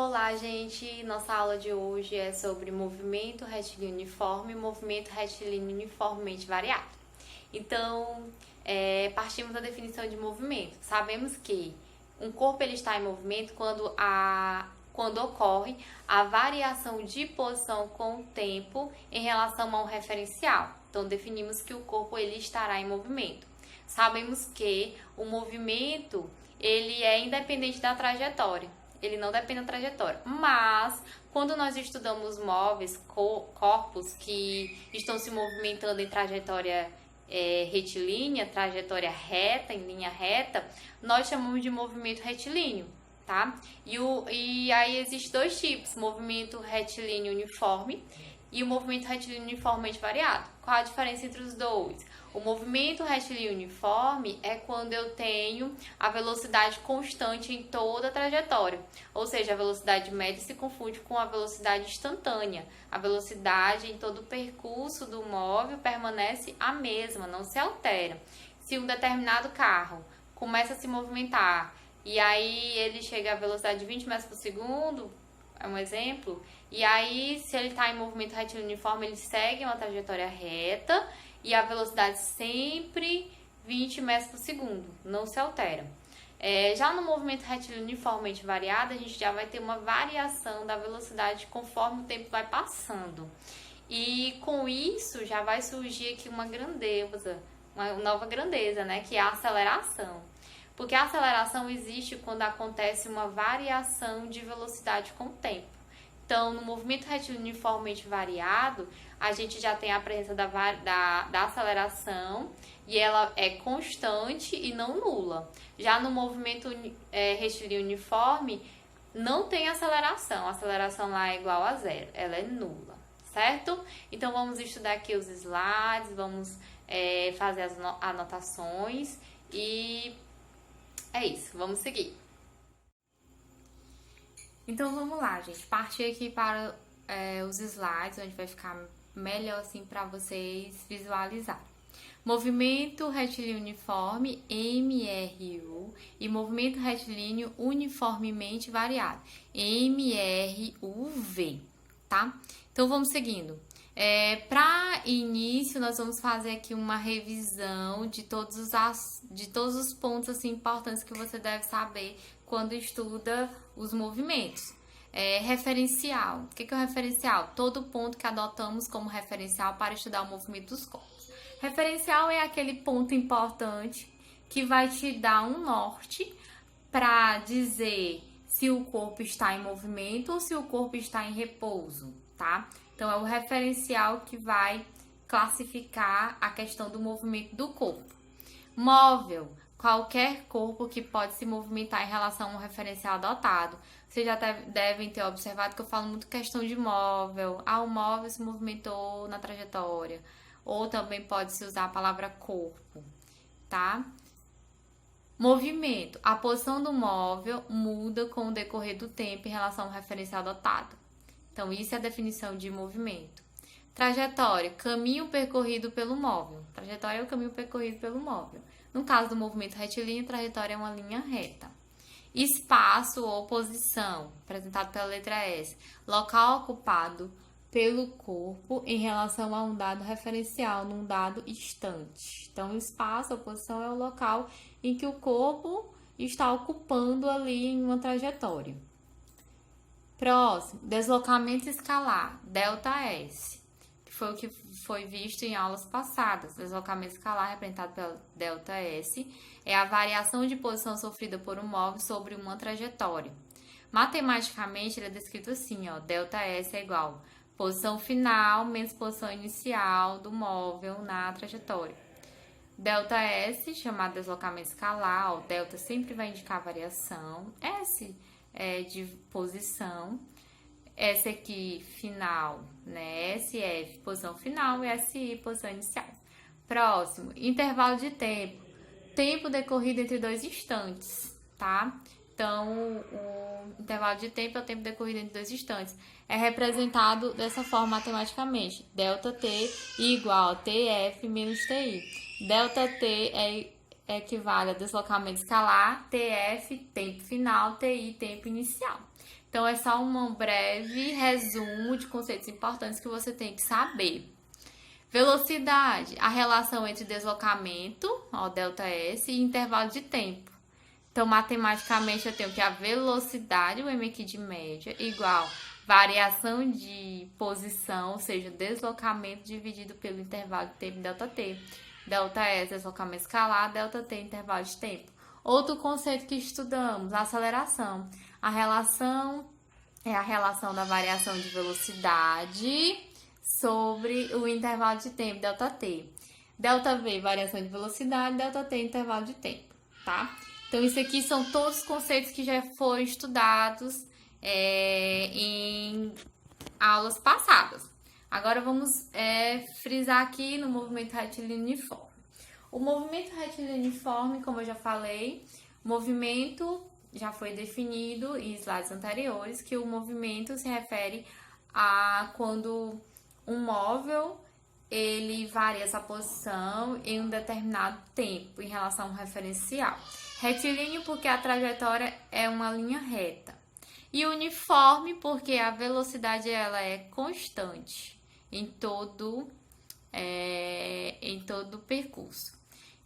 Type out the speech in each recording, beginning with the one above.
Olá, gente! Nossa aula de hoje é sobre movimento retilíneo uniforme e movimento retilíneo uniformemente variado. Então, partimos da definição de movimento. Sabemos que um corpo ele está em movimento quando ocorre a variação de posição com o tempo em relação a um referencial. Então, definimos que o corpo ele estará em movimento. Sabemos que o movimento ele é independente da trajetória. Ele não depende da trajetória. Mas, quando nós estudamos móveis, corpos que estão se movimentando em trajetória retilínea, trajetória reta, em linha reta, nós chamamos de movimento retilíneo, tá? E aí existem dois tipos, movimento retilíneo uniforme e o movimento retilíneo uniformemente variado. Qual a diferença entre os dois? O movimento retilíneo uniforme é quando eu tenho a velocidade constante em toda a trajetória, ou seja, a velocidade média se confunde com a velocidade instantânea. A velocidade em todo o percurso do móvel permanece a mesma, não se altera. Se um determinado carro começa a se movimentar e aí ele chega à velocidade de 20 metros por segundo, é um exemplo, e aí se ele está em movimento retilíneo uniforme, ele segue uma trajetória reta e a velocidade sempre 20 metros por segundo, não se altera. Já no movimento retilíneo uniformemente variado, a gente já vai ter uma variação da velocidade conforme o tempo vai passando. E com isso já vai surgir aqui uma nova grandeza, né, que é a aceleração. Porque a aceleração existe quando acontece uma variação de velocidade com o tempo. Então, no movimento retilíneo uniformemente variado, a gente já tem a presença da aceleração e ela é constante e não nula. Já no movimento retilíneo uniforme, não tem aceleração. A aceleração lá é igual a zero, ela é nula, certo? Então, vamos estudar aqui os slides, vamos fazer as anotações e é isso, vamos seguir. Então vamos lá, gente. Partir aqui para os slides, onde vai ficar melhor assim para vocês visualizarem. Movimento retilíneo uniforme, MRU, e movimento retilíneo uniformemente variado, MRUV, tá? Então vamos seguindo. Para início, nós vamos fazer aqui uma revisão de todos os pontos assim, importantes que você deve saber quando estuda os movimentos. Referencial. O que é o referencial? Todo ponto que adotamos como referencial para estudar o movimento dos corpos. Referencial é aquele ponto importante que vai te dar um norte para dizer se o corpo está em movimento ou se o corpo está em repouso, tá? Então, é o referencial que vai classificar a questão do movimento do corpo. Móvel, qualquer corpo que pode se movimentar em relação a um referencial adotado. Vocês já devem ter observado que eu falo muito questão de móvel. O móvel se movimentou na trajetória. Ou também pode-se usar a palavra corpo, tá? Movimento, a posição do móvel muda com o decorrer do tempo em relação ao referencial adotado. Então, isso é a definição de movimento. Trajetória, caminho percorrido pelo móvel. Trajetória é o caminho percorrido pelo móvel. No caso do movimento retilíneo, trajetória é uma linha reta. Espaço ou posição, apresentado pela letra S. Local ocupado pelo corpo em relação a um dado referencial, num dado instante. Então, o espaço ou posição é o local em que o corpo está ocupando ali em uma trajetória. Próximo, deslocamento escalar, ΔS, que foi o que foi visto em aulas passadas. Deslocamento escalar, representado pela ΔS, é a variação de posição sofrida por um móvel sobre uma trajetória. Matematicamente, ele é descrito assim, ó, ΔS é igual posição final menos posição inicial do móvel na trajetória. ΔS, chamado deslocamento escalar, ó, delta sempre vai indicar variação, S de posição, S aqui final, né? SF, posição final, e SI, posição inicial. Próximo, intervalo de tempo. Tempo decorrido entre dois instantes, tá? Então, o intervalo de tempo é o tempo decorrido entre dois instantes. É representado dessa forma matematicamente. ΔT igual a TF menos TI. ΔT equivale a deslocamento escalar, TF, tempo final, TI, tempo inicial. Então, é só um breve resumo de conceitos importantes que você tem que saber. Velocidade, a relação entre deslocamento, ó, ΔS, e intervalo de tempo. Então, matematicamente, eu tenho que a velocidade, o M aqui de média, igual variação de posição, ou seja, deslocamento dividido pelo intervalo de tempo ΔT. ΔS, deslocamento escalar, ΔT, intervalo de tempo. Outro conceito que estudamos, aceleração. A relação é a relação da variação de velocidade sobre o intervalo de tempo, ΔT. ΔV, variação de velocidade, ΔT, intervalo de tempo, tá? Então, isso aqui são todos os conceitos que já foram estudados em aulas passadas. Agora, vamos frisar aqui no movimento retilíneo uniforme. O movimento retilíneo uniforme, como eu já falei, movimento já foi definido em slides anteriores, que o movimento se refere a quando um móvel ele varia essa posição em um determinado tempo em relação a um referencial. Retilíneo porque a trajetória é uma linha reta. E uniforme porque a velocidade ela é constante em todo o percurso.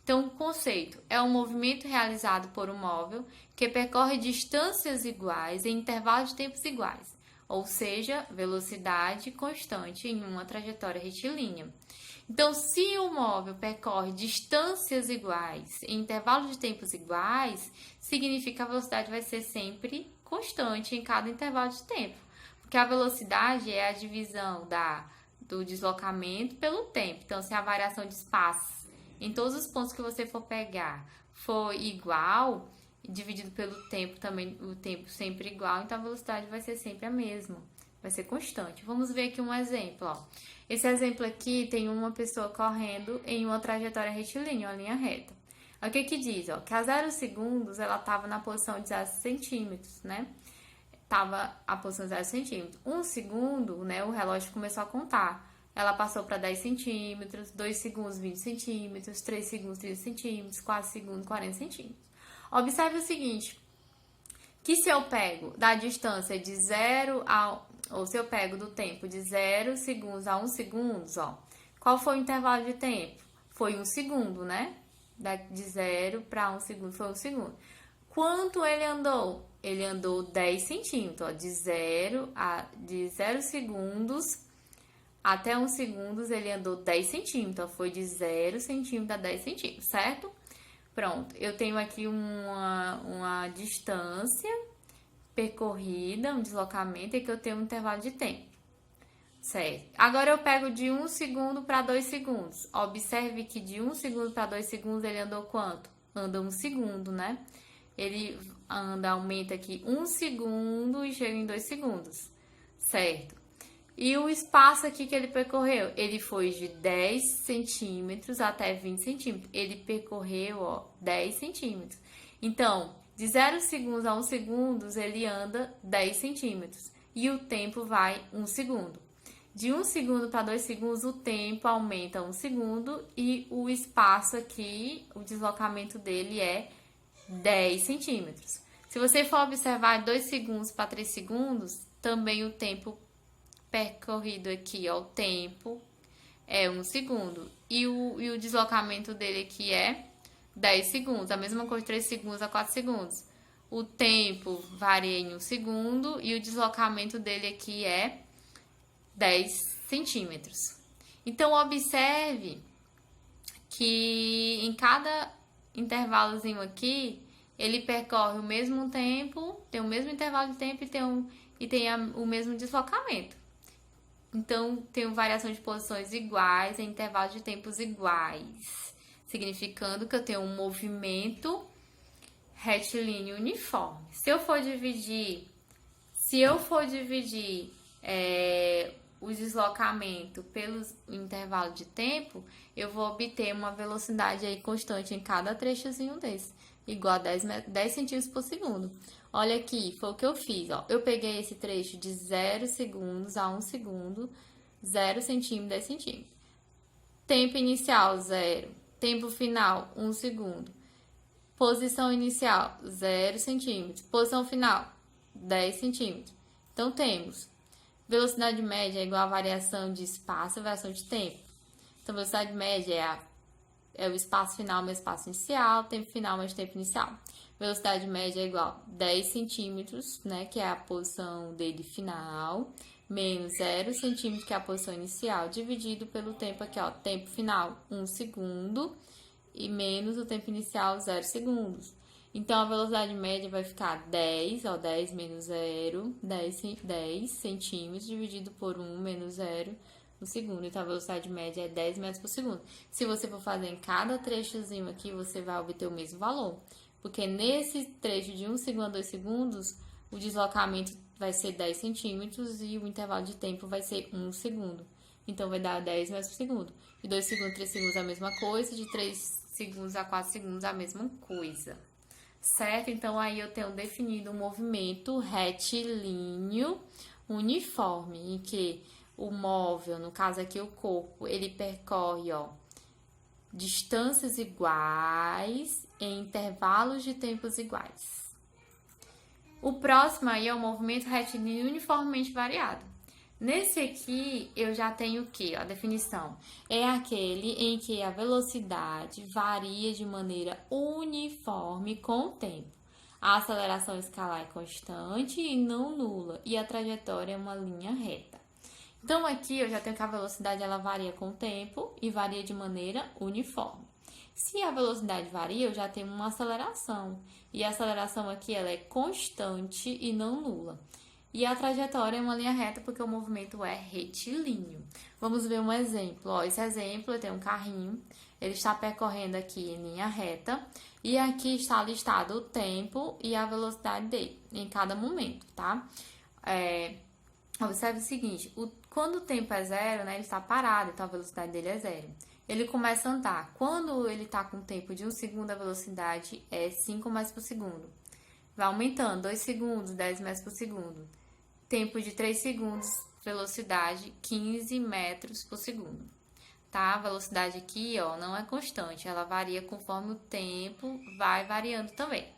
Então, o conceito é um movimento realizado por um móvel que percorre distâncias iguais em intervalos de tempos iguais, ou seja, velocidade constante em uma trajetória retilínea. Então, se o móvel percorre distâncias iguais em intervalos de tempos iguais, significa que a velocidade vai ser sempre constante em cada intervalo de tempo, porque a velocidade é a divisão do deslocamento pelo tempo. Então, se a variação de espaço em todos os pontos que você for pegar for igual, dividido pelo tempo também, o tempo sempre igual, então a velocidade vai ser sempre a mesma, vai ser constante. Vamos ver aqui um exemplo, ó. Esse exemplo aqui tem uma pessoa correndo em uma trajetória retilínea, uma linha reta. O que que diz, ó? Que a 0 segundos ela estava na posição de 0 centímetros, né? Tava a posição de 0 centímetros. 1 segundo, né? O relógio começou a contar. Ela passou para 10 centímetros, 2 segundos, 20 centímetros, 3 segundos, 30 centímetros, 4 segundos, 40 centímetros. Observe o seguinte, que se eu pego da distância de 0 ou se eu pego do tempo de 0 segundos a 1 segundo, ó, qual foi o intervalo de tempo? Foi 1 segundo, né? De 0 para 1 segundo foi 1 segundo. Quanto ele andou? Ele andou 10 centímetros, ó, de 0 segundos até 1 segundo ele andou 10 centímetros, ó, foi de 0 centímetro a 10 centímetros, certo? Pronto, eu tenho aqui uma distância percorrida, um deslocamento, e que eu tenho um intervalo de tempo, certo? Agora eu pego de 1 segundo para 2 segundos. Observe que de 1 segundo para 2 segundos ele andou quanto? Anda 1 segundo, né? Ele aumenta aqui 1 segundo e chega em 2 segundos, certo? E o espaço aqui que ele percorreu, ele foi de 10 centímetros até 20 centímetros. Ele percorreu, ó, 10 centímetros. Então, de 0 segundos a 1 segundo, ele anda 10 centímetros. E o tempo vai 1 segundo. De 1 segundo para 2 segundos, o tempo aumenta 1 segundo. E o espaço aqui, o deslocamento dele é 10 centímetros. Se você for observar de 2 segundos para 3 segundos, também o tempo percorrido aqui, ó, o tempo é 1 segundo. E o deslocamento dele aqui é 10 segundos. A mesma coisa de 3 segundos a 4 segundos. O tempo varia em 1 segundo e o deslocamento dele aqui é 10 centímetros. Então, observe que em cada intervalozinho aqui, ele percorre o mesmo tempo, tem o mesmo intervalo de tempo e tem o mesmo deslocamento. Então, tem variação de posições iguais em intervalos de tempos iguais, significando que eu tenho um movimento retilíneo uniforme. Se eu for dividir o deslocamento pelo intervalo de tempo, eu vou obter uma velocidade aí constante em cada trechozinho desse, igual a 10 centímetros por segundo. Olha aqui, foi o que eu fiz, ó. Eu peguei esse trecho de 0 segundos a 1 segundo, 0 centímetro, 10 centímetros. Tempo inicial, 0. Tempo final, 1 segundo. Posição inicial, 0 centímetros. Posição final, 10 centímetros. Então, temos velocidade média é igual a variação de espaço e variação de tempo. Então, velocidade média é o espaço final mais espaço inicial, tempo final mais tempo inicial. Velocidade média é igual a 10 centímetros, né, que é a posição dele final, menos 0 centímetro, que é a posição inicial, dividido pelo tempo aqui, ó, tempo final, 1 segundo, e menos o tempo inicial, 0 segundos. Então, a velocidade média vai ficar 10, ó, 10 menos 0, 10 centímetros, dividido por 1 menos 0 no segundo. Então, a velocidade média é 10 metros por segundo. Se você for fazer em cada trechozinho aqui, você vai obter o mesmo valor. Porque nesse trecho de 1 segundo a 2 segundos, o deslocamento vai ser 10 centímetros e o intervalo de tempo vai ser 1 segundo. Então, vai dar 10 metros por segundo. De 2 segundos a 3 segundos a mesma coisa, de 3 segundos a 4 segundos a mesma coisa. Certo? Então, aí eu tenho definido um movimento retilíneo uniforme, em que o móvel, no caso aqui o corpo, ele percorre, ó, distâncias iguais em intervalos de tempos iguais. O próximo aí é o movimento retilíneo uniformemente variado. Nesse aqui, eu já tenho o quê? A definição é aquele em que a velocidade varia de maneira uniforme com o tempo. A aceleração escalar é constante e não nula, e a trajetória é uma linha reta. Então, aqui eu já tenho que a velocidade ela varia com o tempo e varia de maneira uniforme. Se a velocidade varia, eu já tenho uma aceleração, e a aceleração aqui ela é constante e não nula. E a trajetória é uma linha reta porque o movimento é retilíneo. Vamos ver um exemplo. Ó, esse exemplo, eu tenho um carrinho, ele está percorrendo aqui em linha reta e aqui está listado o tempo e a velocidade dele em cada momento, tá? Observe o seguinte, quando o tempo é 0, né, ele está parado, então a velocidade dele é 0. Ele começa a andar. Quando ele está com tempo de 1 segundo, a velocidade é 5 metros por segundo. Vai aumentando, 2 segundos, 10 metros por segundo. Tempo de 3 segundos, velocidade 15 metros por segundo. Tá? A velocidade aqui, ó, não é constante, ela varia conforme o tempo vai variando também.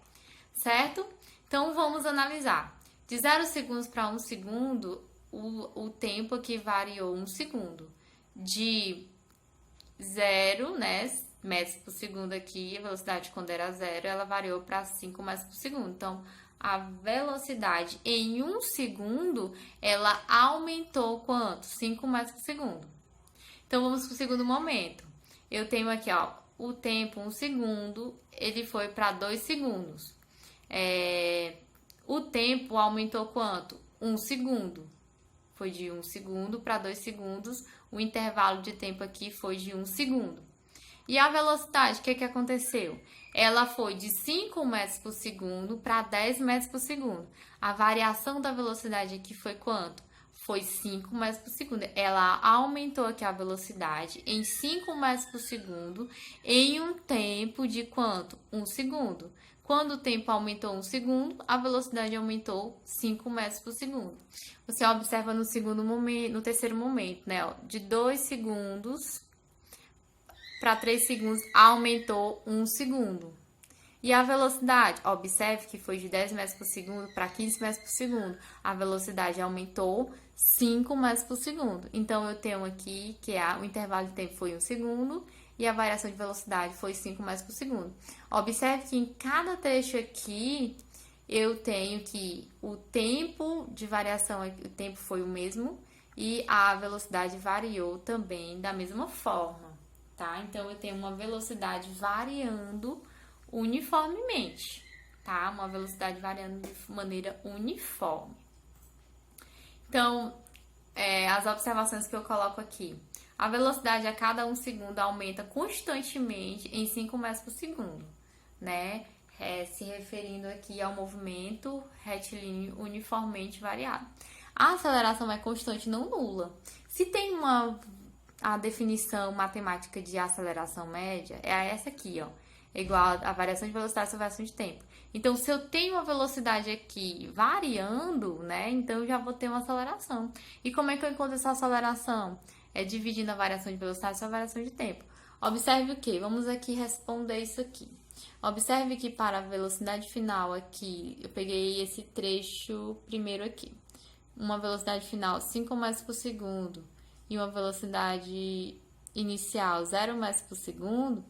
Certo? Então, vamos analisar. De 0 segundos para 1 segundo, o tempo aqui variou 1 segundo. De 0, né, metros por segundo aqui, a velocidade quando era 0, ela variou para 5 metros por segundo. Então, a velocidade em 1 segundo, ela aumentou quanto? 5 metros por segundo. Então, vamos para o segundo momento. Eu tenho aqui, ó, o tempo 1 segundo, ele foi para 2 segundos. O tempo aumentou quanto? 1 segundo. Foi de 1 segundo para 2 segundos. O intervalo de tempo aqui foi de 1 segundo. E a velocidade, o que aconteceu? Ela foi de 5 metros por segundo para 10 metros por segundo. A variação da velocidade aqui foi quanto? Foi 5 metros por segundo. Ela aumentou aqui a velocidade em 5 metros por segundo em um tempo de quanto? 1 segundo. Quando o tempo aumentou 1 segundo, a velocidade aumentou 5 metros por segundo. Você observa no segundo momento, no terceiro momento, né? Ó, de 2 segundos para 3 segundos, aumentou 1 segundo. E a velocidade? Observe que foi de 10 metros por segundo para 15 metros por segundo. A velocidade aumentou 5 metros por segundo. Então, eu tenho aqui que o intervalo de tempo foi 1 segundo e a variação de velocidade foi 5 metros por segundo. Observe que em cada trecho aqui, eu tenho que o tempo de variação, o tempo foi o mesmo e a velocidade variou também da mesma forma, tá? Então, eu tenho uma velocidade variando uniformemente, tá? Uma velocidade variando de maneira uniforme. Então, as observações que eu coloco aqui. A velocidade a cada 1 segundo aumenta constantemente em 5 metros por segundo, né? Se referindo aqui ao movimento retilíneo uniformemente variado. A aceleração é constante, não nula. Se tem a definição matemática de aceleração média, é essa aqui, ó. É igual a variação de velocidade sobre a variação de tempo. Então, se eu tenho uma velocidade aqui variando, né? Então, eu já vou ter uma aceleração. E como é que eu encontro essa aceleração? É dividindo a variação de velocidade sobre a variação de tempo. Observe o quê? Vamos aqui responder isso aqui. Observe que para a velocidade final aqui, eu peguei esse trecho primeiro aqui. Uma velocidade final 5 metros por segundo e uma velocidade inicial 0 metros por segundo,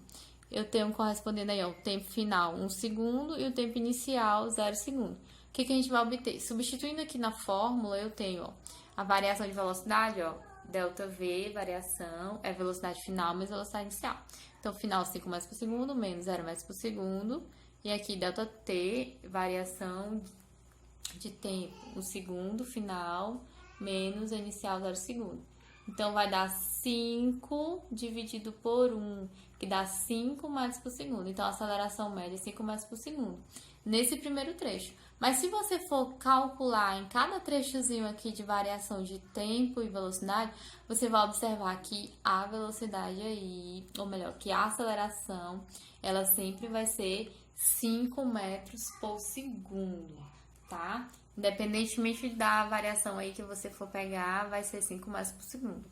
eu tenho correspondendo aí, ó, o tempo final 1 segundo e o tempo inicial 0 segundo. O que a gente vai obter? Substituindo aqui na fórmula, eu tenho, ó, a variação de velocidade, ó, ΔV, variação, é velocidade final mais velocidade inicial. Então, final 5 metros por segundo menos 0 metros por segundo. E aqui, ΔT, variação de tempo, o segundo final menos a inicial 0 segundo. Então, vai dar 5 dividido por 1, que dá 5 metros por segundo. Então, a aceleração média é 5 metros por segundo, nesse primeiro trecho. Mas se você for calcular em cada trechozinho aqui de variação de tempo e velocidade, você vai observar que a velocidade aí, ou melhor, que a aceleração, ela sempre vai ser 5 metros por segundo, tá? Independentemente da variação aí que você for pegar, vai ser 5 metros por segundo.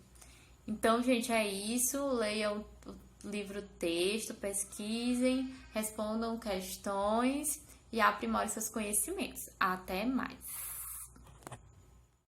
Então, gente, é isso. Leiam o livro texto, pesquisem, respondam questões e aprimorem seus conhecimentos. Até mais!